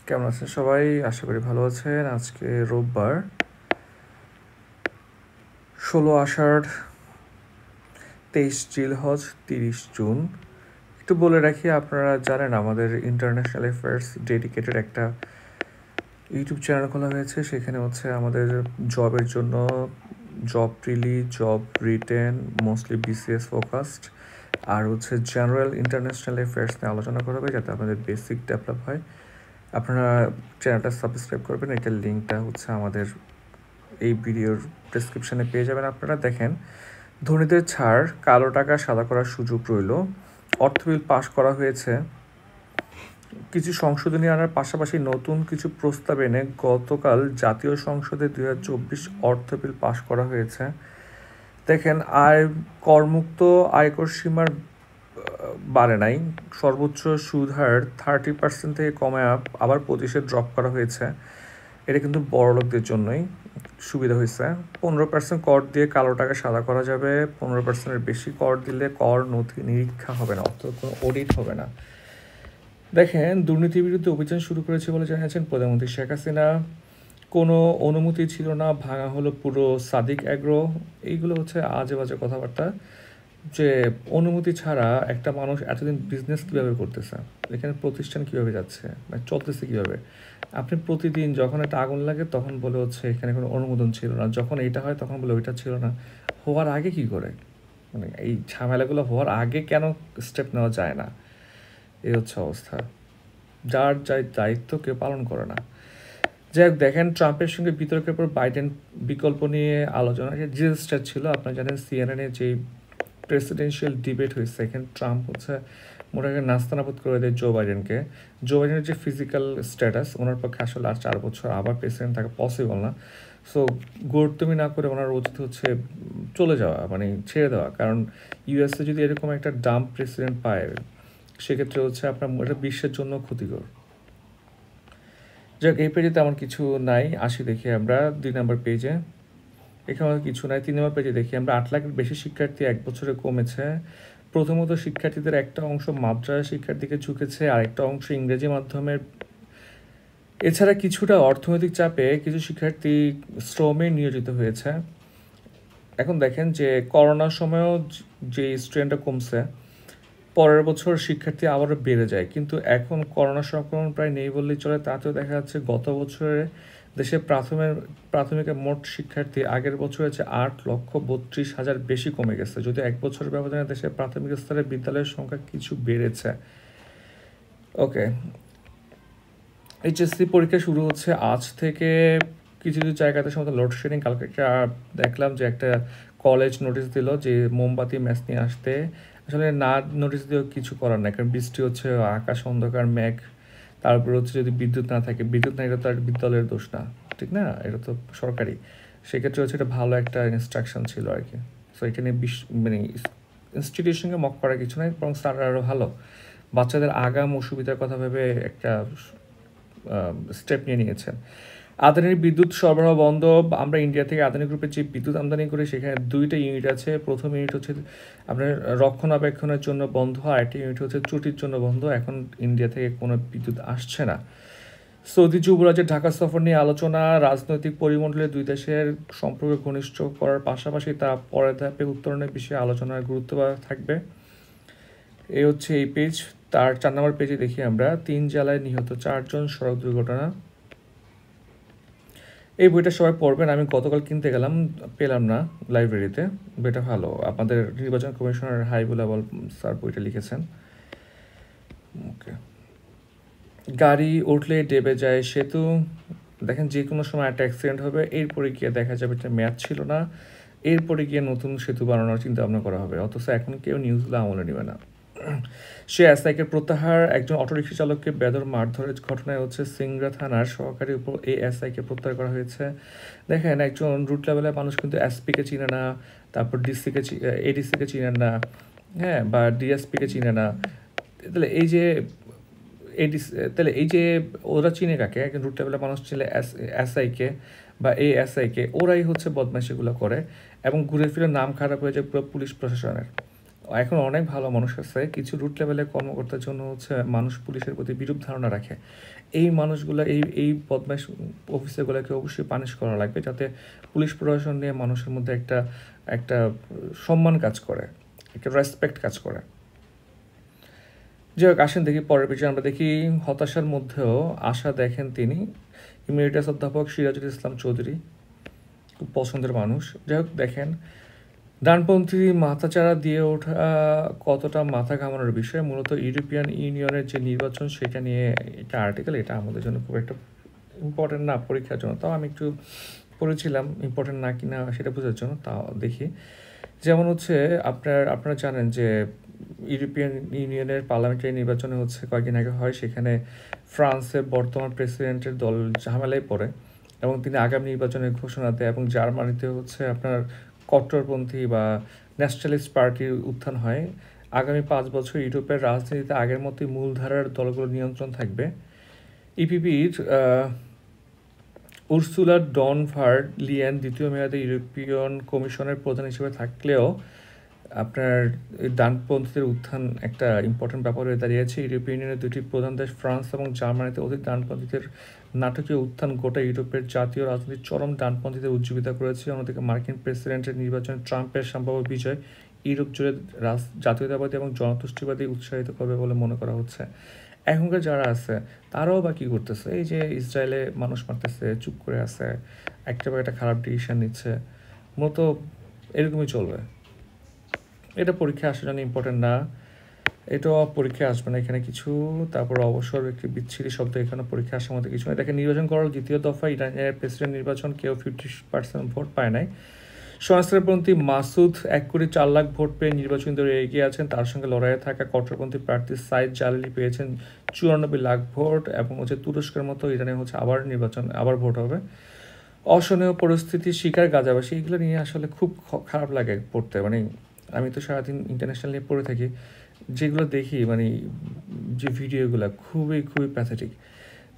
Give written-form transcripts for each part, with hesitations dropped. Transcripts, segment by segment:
কেমন আছেন সবাই? আশা করি ভালো আছেন। আজকে রোববার 16 আষাঢ়, 23 জিলহজ, 30 জুন। একটু বলে রাখি, আপনারা জানেন আমাদের ইন্টারন্যাশনাল অ্যাফেয়ার্স ডেডিকেটেড একটা ইউটিউব চ্যানেল খোলা হয়েছে। সেখানে হচ্ছে আমাদের জবের জন্য job prelim, job written, mostly BCS focused, আর হচ্ছে জেনারেল ইন্টারন্যাশনাল অ্যাফেয়ার্স নিয়ে আলোচনা করা হবে যাতে আমাদের বেসিক ডেভেলপ হয়। আপনারা চ্যানেলটা সাবস্ক্রাইব করবেন। এটার লিঙ্কটা হচ্ছে আমাদের এই ভিডিওর ডেসক্রিপশানে পেয়ে যাবেন। আপনারা দেখেন, ধনীদের ছাড়, কালো টাকা সাদা করার সুযোগ রইল। অর্থ বিল পাশ করা হয়েছে। কিছু সংশোধনী আনার পাশাপাশি নতুন কিছু প্রস্তাব এনে গতকাল জাতীয় সংসদে 2024 অর্থ বিল পাশ করা হয়েছে। দেখেন, করমুক্ত আয়কর সীমার বাড়ে নাই। সর্বোচ্চ সুদ হার 30% থেকে কমে আবার 25-এ ড্রপ করা হয়েছে। এটা কিন্তু বড়লোকদের জন্যই সুবিধা হয়েছে। 15% কর দিয়ে কালো টাকা সাদা করা যাবে। 15%-এর বেশি কর দিলে কর নথি নিরীক্ষা হবে না, অর্থাৎ কোনো অডিট হবে না। দেখেন, দুর্নীতির বিরুদ্ধে অভিযান শুরু করেছে বলে জানিয়েছেন প্রধানমন্ত্রী শেখ হাসিনা। কোনো অনুমতি ছিল না, ভাঙা হলো পুরো সাদিক অ্যাগ্রো। এইগুলো হচ্ছে আজে বাজে কথাবার্তা। যে অনুমতি ছাড়া একটা মানুষ এতদিন বিজনেস কীভাবে করতেছে, এখানে প্রতিষ্ঠান কীভাবে যাচ্ছে, মানে চলতেছে কীভাবে? আপনি প্রতিদিন যখন একটা আগুন লাগে তখন বলে হচ্ছে এখানে কোনো অনুমোদন ছিল না, যখন এইটা হয় তখন বলে ওইটা ছিল না। হওয়ার আগে কি করে, মানে এই ঝামেলাগুলো হওয়ার আগে কেন স্টেপ নেওয়া যায় না? এই হচ্ছে অবস্থা। যার দায়িত্ব কেউ পালন করে না। যাই হোক, দেখেন, ট্রাম্পের সঙ্গে বিতর্কের পর বাইডেন বিকল্প নিয়ে আলোচনা জিলস্টার ছিল। আপনারা জানেন সিএনএনে যে প্রেসিডেন্সিয়াল ডিবেট হয়েছে, এখানে ট্রাম্প হচ্ছে মোটামুটি নাস্তানাবুদ করে দেয় জো বাইডেনকে। জো বাইডেনের যে ফিজিক্যাল স্ট্যাটাস, ওনার পক্ষে আসলে আর 4 বছর আবার প্রেসিডেন্ট থাকা পসিবল না। সো গুরুত্বই না করে ওনার উচিত হচ্ছে চলে যাওয়া, মানে ছেড়ে দেওয়া। কারণ ইউএসএ যদি এরকম একটা ডাম্প প্রেসিডেন্ট পায়, সেক্ষেত্রে হচ্ছে আপনার এটা বিশ্বের জন্য ক্ষতিকর। যাক, এই পেজে তেমন কিছু নাই। আসি দেখি আমরা 2 নম্বর পেজে। এখানে কিছু নাই। 3 নম্বর পেজে দেখি আমরা 8 লাখের বেশি শিক্ষার্থী 1 বছরে কমেছে। প্রথমত শিক্ষার্থীদের একটা অংশ মাদ্রাসা শিক্ষার দিকে ঝুঁকেছে, আরেকটা অংশ ইংরেজি মাধ্যমের। এছাড়া কিছুটা অর্থনৈতিক চাপে কিছু শিক্ষার্থী শ্রমে নিয়োজিত হয়েছে। এখন দেখেন যে করোনার সময়ও যে স্টুডেন্টটা কমছে, পরের বছর শিক্ষার্থী আবারও বেড়ে যায়। কিন্তু এখন করোনা সংক্রমণ প্রায় নেই বললেই চলে। তাতেও দেখা যাচ্ছে গত বছরে দেশে প্রাথমিকের মোট শিক্ষার্থী আগের বছর হচ্ছে 8,32,000 বেশি কমে গেছে। যদি 1 বছরের ব্যবধানে দেশের প্রাথমিক স্তরে বিদ্যালয়ের সংখ্যা কিছু বেড়েছে। ওকে, এইচএসসি পরীক্ষা শুরু হচ্ছে আজ থেকে। কিছু কিছু জায়গাতে সম্ভবত লোডশেডিং। কালকে দেখলাম যে একটা কলেজ নোটিশ দিল যে মোমবাতি ম্যাচ নিয়ে আসতে। আসলে না নোটিশ দিয়েও কিছু করার নাই, কারণ বৃষ্টি হচ্ছে, আকাশ অন্ধকার, মেঘ। তারপরে হচ্ছে যদি বিদ্যুৎ না থাকে, বিদ্যুৎ না, এটা তো আর বিদ্যালয়ের দোষ না, ঠিক না? এটা তো সরকারি। সেক্ষেত্রে হচ্ছে এটা ভালো একটা ইনস্ট্রাকশন ছিল আর কি। সো এখানে মানে ইনস্টিটিউশনকে মক করার কিছু নাই, বরং স্যাররা আরও ভালো বাচ্চাদের আগাম অসুবিধার কথা ভেবে একটা স্টেপ নিয়েছেন। আদানির বিদ্যুৎ সরবরাহ বন্ধ। আমরা ইন্ডিয়া থেকে আদানি গ্রুপের যে বিদ্যুৎ আমদানি করি, সেখানে 2টা ইউনিট আছে। প্রথম ইউনিট হচ্ছে আপনার রক্ষণাবেক্ষণের জন্য বন্ধ, আর একটা ইউনিট হচ্ছে ত্রুটির জন্য বন্ধ। এখন ইন্ডিয়া থেকে কোনো বিদ্যুৎ আসছে না। সৌদি যুবরাজের ঢাকা সফর নিয়ে আলোচনা। রাজনৈতিক পরিমণ্ডলে দুই দেশের সম্পর্ক ঘনিষ্ঠ করার পাশাপাশি তা পরের ধাপে উত্তরণের বিষয়ে আলোচনার গুরুত্ব থাকবে। এই হচ্ছে এই পেজ। তার 4 নম্বর পেজে দেখি আমরা 3 জেলায় নিহত 4 জন সড়ক দুর্ঘটনা। এই বইটা সবাই পড়বেন। আমি গতকাল কিনতে গেলাম, পেলাম না লাইব্রেরিতে। বইটা ভালো। আপনাদের নির্বাচন কমিশনার হাইবুল আওয়াল স্যার বইটা লিখেছেন। ওকে, গাড়ি উঠলে ডেবে যায় সেতু। দেখেন, যে কোনো সময় একটা অ্যাক্সিডেন্ট হবে, এরপরে গিয়ে দেখা যাবে এটা ম্যাচ ছিল না, এরপরে গিয়ে নতুন সেতু বানানোর চিন্তা ভাবনা করা হবে। অথচ এখন কেউ নিউজগুলো আমলে নেবে না। সে এসআইকে প্রত্যাহার। একজন অটোরিক্সা চালককে বেদর মারধরের ঘটনায় হচ্ছে সিংড়া থানার সহকারী উপর এই এসআইকে প্রত্যাহার করা হয়েছে। দেখেন, একজন রুট লেভেলের মানুষ কিন্তু এসপিকে চিনে না, তারপর এডিসিকে চিনেন না, হ্যাঁ, বা ডিএসপিকে চিনে না। তাহলে এই যে ওরা চিনে কাকে? একজন রুট লেভেলের মানুষ চিনলে এসআইকে বা এই এসআইকে, ওরাই হচ্ছে বদমাইশিগুলো করে এবং ঘুরে ফিরে নাম খারাপ হয়ে যায় পুরো পুলিশ প্রশাসনের। এখন অনেক ভালো মানুষ আছে, কিছু রুট লেভেলের কর্মকর্তার জন্য হচ্ছে মানুষ পুলিশের প্রতি বিরূপ ধারণা রাখে। এই মানুষগুলো এই বদমাইশ অফিসারগুলোকে অবশ্যই পানিশ করা লাগবে, যাতে পুলিশ প্রশাসন নিয়ে মানুষের মধ্যে একটা সম্মান কাজ করে, একটা রেসপেক্ট কাজ করে। যাই হোক, আসেন দেখি পরের বিষয়ে আমরা দেখি হতাশার মধ্যেও আশা দেখেন তিনি ইমেরিটাস অধ্যাপক সিরাজুল ইসলাম চৌধুরী, খুব পছন্দের মানুষ। যাই হোক, দেখেন ডানপন্থী মাথাচাড়া দিয়ে ওঠা কতটা মাথা ঘামানোর বিষয়। মূলত ইউরোপিয়ান ইউনিয়নের যে নির্বাচন সেটা নিয়ে একটা আর্টিকেল, এটা আমাদের জন্য খুব একটা ইম্পর্টেন্ট না পরীক্ষার জন্য, তাও আমি একটু পড়েছিলাম ইম্পর্টেন্ট না কিনা সেটা বোঝার জন্য, তাও দেখি। যেমন হচ্ছে আপনারা জানেন যে ইউরোপিয়ান ইউনিয়নের পার্লামেন্টারি নির্বাচনে হচ্ছে কয়েকদিন আগে হয়, সেখানে ফ্রান্সের বর্তমান প্রেসিডেন্টের দল ঝামেলায় পড়ে এবং তিনি আগামী নির্বাচনের ঘোষণা দেয়, এবং জার্মানিতে হচ্ছে আপনার কট্টরপন্থী বা ন্যাশনালিস্ট পার্টির উত্থান হয়। আগামী 5 বছর ইউরোপের রাজনীতিতে আগের মতোই মূলধারার দলগুলো নিয়ন্ত্রণ থাকবে। ইপিপির উর্সুলা ডন ভার লিয়েন দ্বিতীয় মেয়াদে ইউরোপিয়ান কমিশনের প্রধান হিসেবে থাকলেও আপনার ডানপন্থীদের উত্থান একটা ইম্পর্টেন্ট ব্যাপার হয়ে দাঁড়িয়েছে। ইউরোপিয়ান ইউনিয়নের দুটি প্রধান দেশ ফ্রান্স এবং জার্মানিতে অধিক ডানপন্থীদের নাটকীয় উত্থান গোটা ইউরোপের জাতীয় রাজনীতির চরম ডানপন্থীদের উজ্জীবিত করেছে। অন্যদিকে মার্কিন প্রেসিডেন্টের নির্বাচনে ট্রাম্পের সম্ভাব্য বিজয় ইউরোপ জুড়ে জাতীয়তাবাদী এবং জনতুষ্টিবাদী উৎসাহিত করবে বলে মনে করা হচ্ছে। এখনকার যারা আছে তারাও বা কী করতেছে, এই যে ইসরায়েলে মানুষ মারতেছে, চুপ করে আছে, একটা বা একটা খারাপ ডিসিশন নিচ্ছে, মূলত এরকমই চলবে। এটা পরীক্ষায় আসার জন্য ইম্পর্টেন্ট না, এটাও পরীক্ষায় আসবে না এখানে কিছু। তারপর অবসর একটি বিচ্ছিরি শব্দ, এখানে পরীক্ষা আসার মতো কিছু নয়। দেখেন, নির্বাচন করার দ্বিতীয় দফা ইরানের প্রেসিডেন্ট নির্বাচন কেউ 50% ভোট পায় নাই। সংস্কারপন্থী মাসুদ 1,04,00,000 ভোট পেয়ে নির্বাচন দৌড়ে এগিয়ে আছেন। তার সঙ্গে লড়াইয়ে থাকা কট্টরপন্থী প্রার্থী সাইদ জালালি পেয়েছেন 94 লাখ ভোট। এবং হচ্ছে তুরস্কের মতো ইরানে হচ্ছে আবার ভোট হবে। অসহনীয় পরিস্থিতি শিকার গাজাবাসী, এগুলো নিয়ে আসলে খুব খারাপ লাগে পড়তে। মানে আমি তো সারাদিন ইন্টারন্যাশনাল নিয়ে পড়ে থাকি, যেগুলো দেখি মানে যে ভিডিওগুলো খুবই প্যাথেটিক।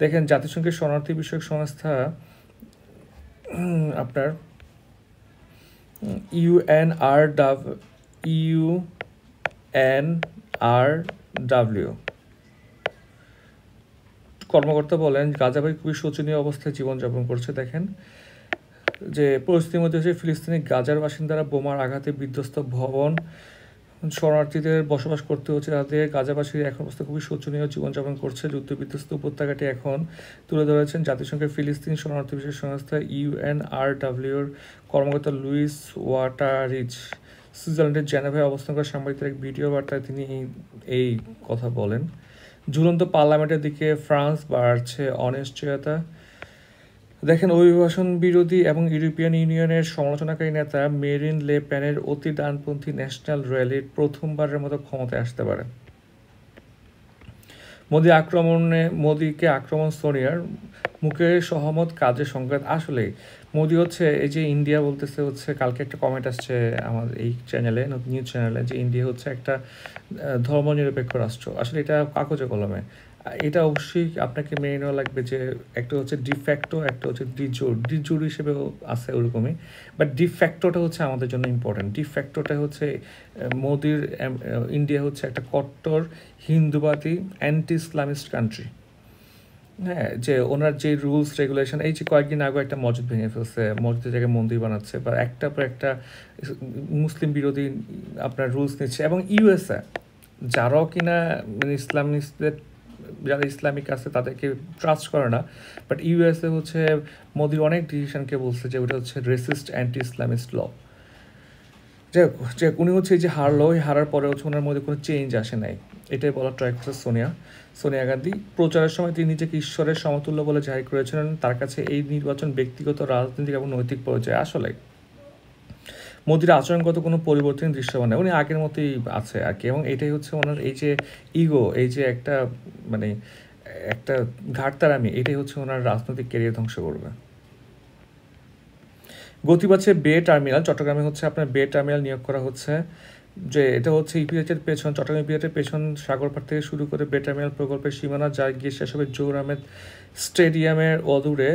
দেখেন, জাতিসংঘের শরণার্থী বিষয়ক সংস্থা আপনার UNRW কর্মকর্তা বলেন গাজাবাসী খুবই শোচনীয় অবস্থায় জীবনযাপন করছে। দেখেন যে পরিস্থিতির মধ্যে হচ্ছে ফিলিস্তিনি গাজার বাসিন্দারা বোমার আঘাতে বিধ্বস্ত ভবন, শরণার্থীদের বসবাস করতে হচ্ছে তাদের। গাজাবাসীর এখন অবস্থা খুবই শোচনীয় জীবনযাপন করছে। যুদ্ধবিধ্বস্ত উপত্যকাটি এখন তুলে ধরেছেন জাতিসংঘের ফিলিস্তিন শরণার্থী বিষয়ক সংস্থা UNRWর কর্মকর্তা লুইস ওয়াটারিচ। সুইজারল্যান্ডের জেনেভায় অবস্থান করা সাংবাদিকদের এক ভিডিও বার্তায় তিনি এই কথা বলেন। ঝুলন্ত পার্লামেন্টের দিকে ফ্রান্স বাড়ছে অনিশ্চয়তা। দেখেন, অভিবাসন বিরোধী এবং ইউরোপিয়ান ইউনিয়নের সমালোচনাকারী নেতা মেরিন লে পেনের অতি ডানপন্থী ন্যাশনাল র্যালির প্রথমবারের মতো ক্ষমতায় আসতে পারে। মোদিকে আক্রমণ সোনিয়ার, মুখে সহমত কাজে সংঘাত। আসলে মোদি হচ্ছে এই যে ইন্ডিয়া বলতেছে হচ্ছে, কালকে একটা কমেন্ট আসছে আমার এই চ্যানেলে, নিউজ চ্যানেলে, যে ইন্ডিয়া হচ্ছে একটা ধর্মনিরপেক্ষ রাষ্ট্র। আসলে এটা কাগজে কলমে, এটা অবশ্যই আপনাকে মেনে নেওয়া লাগবে যে একটা হচ্ছে ডিফ্যাক্টো, একটা হচ্ছে ডিজোর হিসেবেও আছে ওরকমই, বাট ডিফ্যাক্টোটা হচ্ছে আমাদের জন্য ইম্পর্টেন্ট। ডিফ্যাক্টোটা হচ্ছে মোদির ইন্ডিয়া হচ্ছে একটা কট্টর হিন্দুবাদী অ্যান্টি ইসলামিস্ট কান্ট্রি। হ্যাঁ, যে ওনার যে রুলস রেগুলেশন, এই যে কয়েকদিন আগে একটা মসজিদ ভেঙে ফেলছে, মসজিদের জায়গায় মন্দির বানাচ্ছে, বা একটা পর একটা মুসলিম বিরোধী আপনার রুলস নিচ্ছে। এবং ইউএসএ যারাও কিনা মানে ইসলামিস্টদের যারা ইসলামিক আছে তাদেরকে ট্রাস্ট করে না, বাট ইউএসএ হচ্ছে মোদির অনেক ডিসিশনকে বলছে যে ওটা হচ্ছে রেসিস্ট অ্যান্টি ইসলামিস্ট ল। যে উনি হচ্ছে এই যে হারলো, এই হারার পরে হচ্ছে ওনার মধ্যে কোনো চেঞ্জ আসে নাই, এটাই বলা ট্রাই করছে সোনিয়া গান্ধী। প্রচারের সময় তিনি নিজেকে ঈশ্বরের সমতুল্য বলে জাহির করেছিলেন। তার কাছে এই নির্বাচন ব্যক্তিগত, রাজনৈতিক এবং নৈতিক পর্যায়ে। আসলে মোদির আচরণগত কোনো পরিবর্তন দৃশ্যমান নেই, উনি আগের মতোই আছে আর কি। এবং এটাই হচ্ছে ওনার এই যে ইগো, এই যে একটা মানে একটা ঘাটতারামি, এটাই হচ্ছে ওনার রাজনৈতিক ক্যারিয়ার ধ্বংস করবে। গতি পাচ্ছে বে টার্মিনাল, চট্টগ্রামে হচ্ছে আপনার বে টার্মিনাল নিয়োগ করা হচ্ছে। যে এটা হচ্ছে ইপিএচের পেছন, চট্টগ্রাম ইপিএচের পেছন সাগরপাড় থেকে শুরু করে বে টার্মিনাল প্রকল্পের সীমানা, যা গিয়ে শেষ হবে জহুর আহমেদ স্টেডিয়ামের অদূরে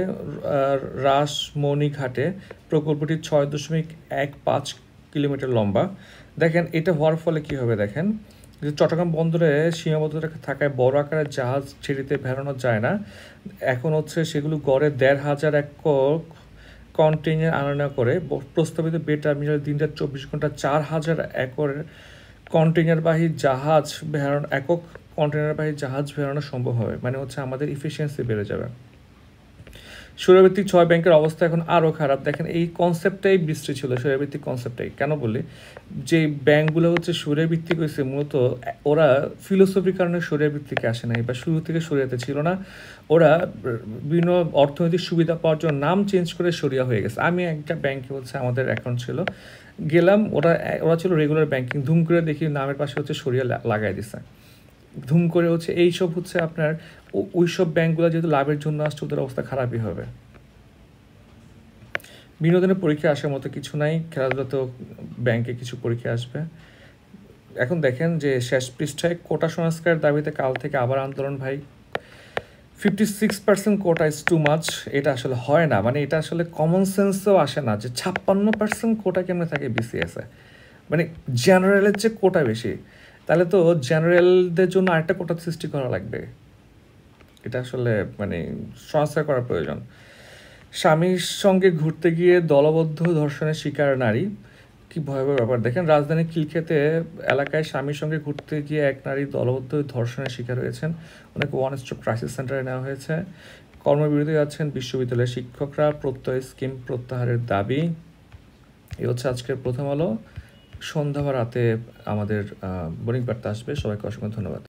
রাসমণিঘাটে। প্রকল্পটি 6.15 কিলোমিটার লম্বা। দেখেন, এটা হওয়ার ফলে কী হবে, দেখেন যে চট্টগ্রাম বন্দরে সীমাবদ্ধতা থাকায় বড় আকারের জাহাজ ছেড়িতে ভেড়ানো যায় না। এখন হচ্ছে সেগুলো গড়ে ১,৫০০ একক কন্টেইনার আনা করে প্রস্তাবিত বে টার্মিনাল দিনরাত ২৪ ঘন্টা ৪,০০০ একরের কন্টেইনারবাহী জাহাজ ভেড়ানো একক কন্টেইনারবাহী জাহাজ ভেড়ানো সম্ভব হবে। মানে হচ্ছে আমাদের ইফিসিয়েন্সি বেড়ে যাবে। সৌরভিত্তিক ৬ ব্যাংকের অবস্থা এখন আরও খারাপ। দেখেন এই কনসেপ্টটাই বৃষ্টি ছিল, সৌরভিত্তিক কনসেপ্টটাই। কেন বলি, যে ব্যাংকগুলো হচ্ছে সৌরভিত্তিক হয়েছে মূলত ওরা ফিলোসফির কারণে সৌরভিত্তিকে আসে নাই বা শুরু থেকে সরিয়াতে ছিল না। ওরা বিভিন্ন অর্থনৈতিক সুবিধা পাওয়ার জন্য নাম চেঞ্জ করে সরিয়া হয়ে গেছে। আমি একটা ব্যাংকে হচ্ছে আমাদের অ্যাকাউন্ট ছিল, গেলাম, ওরা ছিল রেগুলার ব্যাংকিং, ধুম করে দেখি নামের পাশে হচ্ছে সরিয়া লাগাই দিছে। ধুম করে হচ্ছে এইসব হচ্ছে আপনার ওই সব ব্যাংকগুলো যেহেতু লাভের জন্য আসছে ওদের অবস্থা খারাপই হবে। বিনোদনের পরীক্ষা আসার মতো কিছু নাই, খেলাধুলাতেও ব্যাংকে কিছু পরীক্ষা আসবে। এখন দেখেন যে শেষ পৃষ্ঠায় কোটা সংস্কারের দাবিতে কাল থেকে আবার আন্দোলন ভাই। 56% কোটা ইজ টু মাচ, এটা আসলে হয় না, মানে এটা আসলে কমন সেন্সেও আসে না যে 56% কোটা কেমনে থাকে বিসিএসে, মানে জেনারেলের চেয়ে কোটা বেশি। তাহলে তো জেনারেলদের জন্য আরেকটা কোটা সৃষ্টি করা লাগবে। এটা আসলে মানে সংস্কার করার প্রয়োজন। স্বামীর সঙ্গে ঘুরতে গিয়ে দলবদ্ধ ধর্ষণের শিকার নারী, কি ভয়াবহ ব্যাপার। দেখেন রাজধানীর খিলক্ষেতে এলাকায় স্বামীর সঙ্গে ঘুরতে গিয়ে এক নারী দলবদ্ধ ধর্ষণের শিকার হয়েছেন। ওনাকে ওয়ান স্টপ ক্রাইসিস সেন্টারে নেওয়া হয়েছে। কর্মবিরতি যাচ্ছেন বিশ্ববিদ্যালয়ের শিক্ষকরা, প্রত্যয় স্কিম প্রত্যাহারের দাবি। এই হচ্ছে আজকের প্রথম আলো। সন্ধ্যা বা রাতে আমাদের বণিক বার্তা আসবে। সবাইকে অসংখ্য ধন্যবাদ।